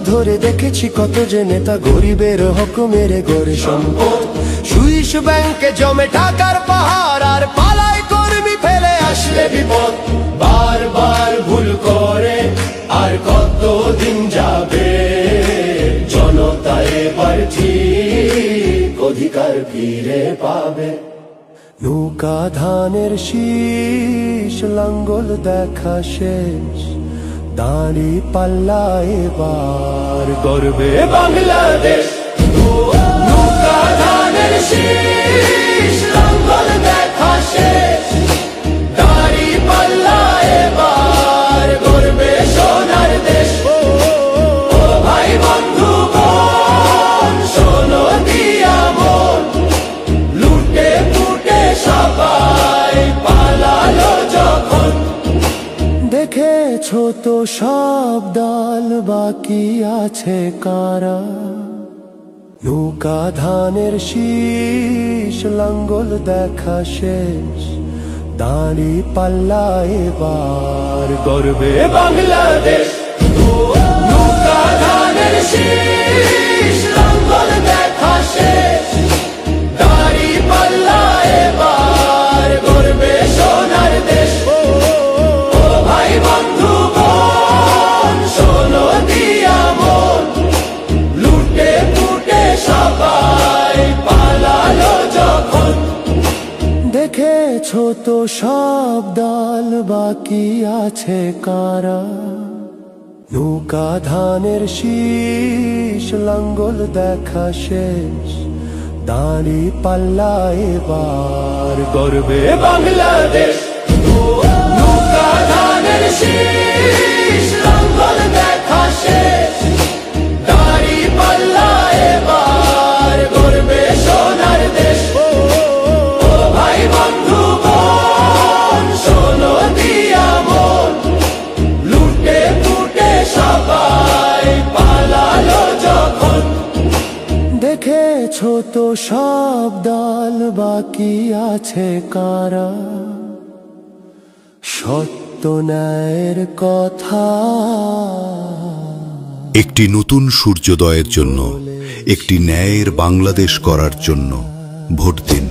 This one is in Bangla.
ধরে দেখেছি কত যে নেতা গরিবের হক মেরে গড়ে সম্পদ। সুইস ব্যাংকে জমে টাকার পাহাড়, আর পালায় কর্মী ফেলে আসলে বিপদ। বারবার ভুল করে আর কতদিন যাবে, জনতা এবার ঠিক অধিকার ফিরে পাবে। নৌকা ধানের শীষ, লাঙ্গল দেখা শেষ, দাঁড়ি পাল্লা এবার গর্বে বাংলাদেশ। নৌকা ধানের শীষ, লাঙ্গল দেখা শেষ, দাঁড়ি পাল্লা এবার গর্বে সোনার দেশ। ও ভাই বন্ধু বোন, শোনো দিয়া মন, লুটে পুটে সবাই পালালো যখন। দেখেছো তো সব দল, বাকি আছে কারা? নৌকা ধানের শীষ, লাঙ্গল দেখা শেষ, দাঁড়ি পাল্লা এবার গর্বে বাংলাদেশ। নৌকা ধানের শীষ, লাঙ্গল দেখা শেষ, দাঁড়ি পাল্লা এবার গর্বে সোনার দেশ। ও ভাই বন্ধু বোন, শোনো দিয়া মন, লুটে পুটে সবাই পালালো যখন। দেখেছো তো সব দল, বাকি আছে কারা? নৌকা ধানের শীষ, লাঙ্গল দেখা শেষ, দাঁড়ি পাল্লা এবার গর্বে বাংলাদেশ। নৌকা ধানের শীষ, লাঙ্গল দেখা শেষ, দাঁড়ি পাল্লা এবার গর্বে সোনার দেশ। ও ভাই বন্ধু বোন, শোনো দিয়া মন, লুটে পুটে সবাই পালালো যখন। দেখেছো তো সব দল, বাকি আছে কারা? সত্য ন্যায়ের কথা। একটি নতুন সূর্যোদয়ের জন্য, একটি ন্যায়ের বাংলাদেশ করার জন্য ভোট দিন।